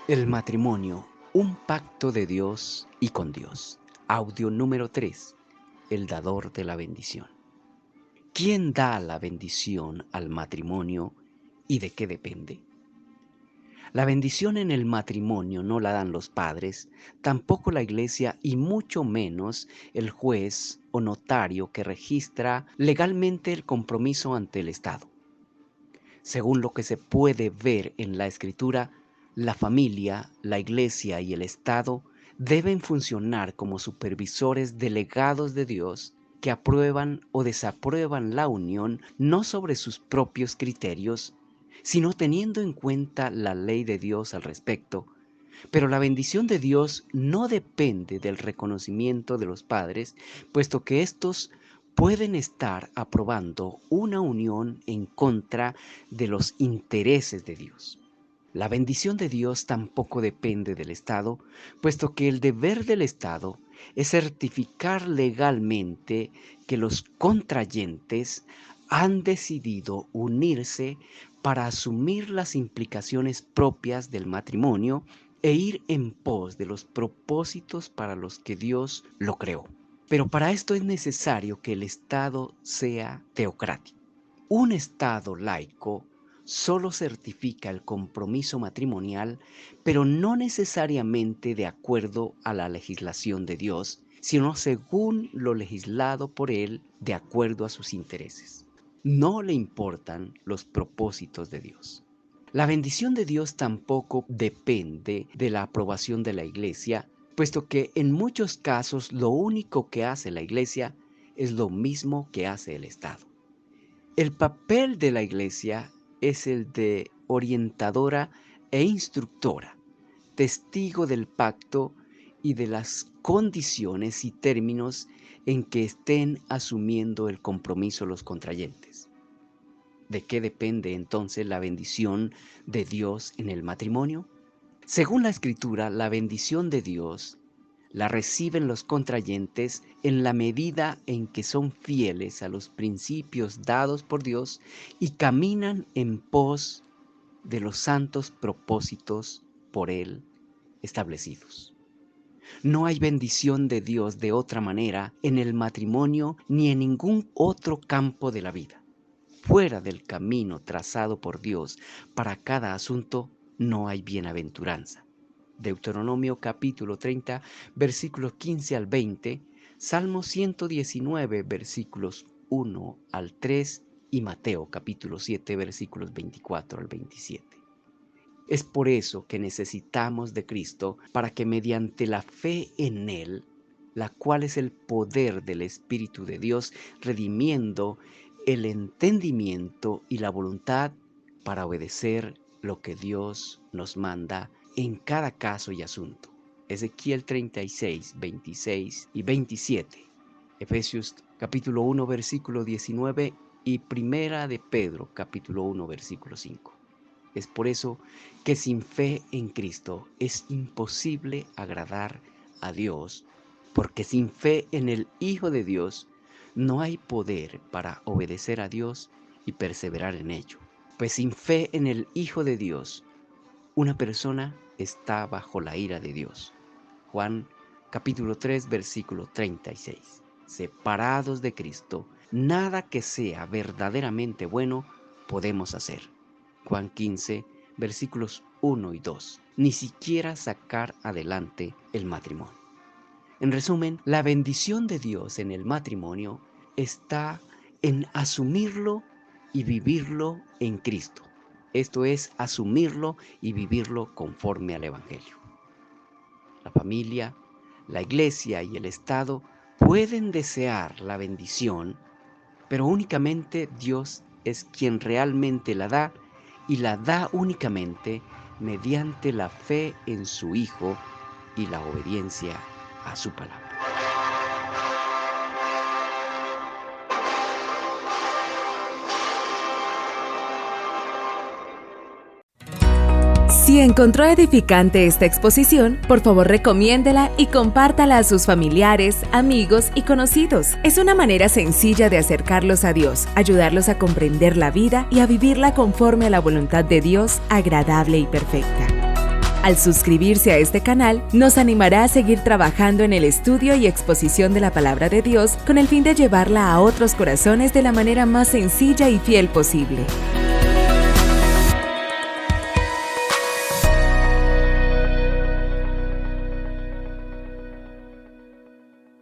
El matrimonio, un pacto de Dios y con Dios. Audio número 3. El dador de la bendición. ¿Quién da la bendición al matrimonio y de qué depende? La bendición en el matrimonio no la dan los padres, tampoco la iglesia y mucho menos el juez o notario que registra legalmente el compromiso ante el Estado. Según lo que se puede ver en la Escritura, la familia, la iglesia y el Estado deben funcionar como supervisores delegados de Dios que aprueban o desaprueban la unión no sobre sus propios criterios, sino teniendo en cuenta la ley de Dios al respecto. Pero la bendición de Dios no depende del reconocimiento de los padres, puesto que éstos pueden estar aprobando una unión en contra de los intereses de Dios. La bendición de Dios tampoco depende del Estado, puesto que el deber del Estado es certificar legalmente que los contrayentes han decidido unirse para asumir las implicaciones propias del matrimonio e ir en pos de los propósitos para los que Dios lo creó. Pero para esto es necesario que el Estado sea teocrático. Un Estado laico solo certifica el compromiso matrimonial, pero no necesariamente de acuerdo a la legislación de Dios, sino según lo legislado por Él de acuerdo a sus intereses. No le importan los propósitos de Dios. La bendición de Dios tampoco depende de la aprobación de la iglesia, puesto que en muchos casos lo único que hace la iglesia es lo mismo que hace el Estado. El papel de la iglesia es el de orientadora e instructora, testigo del pacto y de las condiciones y términos en que estén asumiendo el compromiso los contrayentes. ¿De qué depende entonces la bendición de Dios en el matrimonio? Según la Escritura, la bendición de Dios la reciben los contrayentes en la medida en que son fieles a los principios dados por Dios y caminan en pos de los santos propósitos por Él establecidos. No hay bendición de Dios de otra manera en el matrimonio ni en ningún otro campo de la vida. Fuera del camino trazado por Dios para cada asunto no hay bienaventuranza. Deuteronomio capítulo 30, versículos 15 al 20, Salmo 119, versículos 1 al 3 y Mateo capítulo 7, versículos 24 al 27. Es por eso que necesitamos de Cristo para que mediante la fe en Él, la cual es el poder del Espíritu de Dios, redimiendo el entendimiento y la voluntad para obedecer lo que Dios nos manda en cada caso y asunto. Ezequiel 36, 26 y 27. Efesios capítulo 1, versículo 19 y Primera de Pedro capítulo 1, versículo 5. Es por eso que sin fe en Cristo es imposible agradar a Dios, porque sin fe en el Hijo de Dios no hay poder para obedecer a Dios y perseverar en ello. Pues sin fe en el Hijo de Dios, una persona está bajo la ira de Dios. Juan capítulo 3, versículo 36. Separados de Cristo, nada que sea verdaderamente bueno podemos hacer. Juan 15, versículos 1 y 2. Ni siquiera sacar adelante el matrimonio. En resumen, la bendición de Dios en el matrimonio está en asumirlo y vivirlo en Cristo. Esto es, asumirlo y vivirlo conforme al Evangelio. La familia, la iglesia y el Estado pueden desear la bendición, pero únicamente Dios es quien realmente la da y la da únicamente mediante la fe en su Hijo y la obediencia a su palabra. Si encontró edificante esta exposición, por favor recomiéndela y compártala a sus familiares, amigos y conocidos. Es una manera sencilla de acercarlos a Dios, ayudarlos a comprender la vida y a vivirla conforme a la voluntad de Dios, agradable y perfecta. Al suscribirse a este canal, nos animará a seguir trabajando en el estudio y exposición de la Palabra de Dios con el fin de llevarla a otros corazones de la manera más sencilla y fiel posible.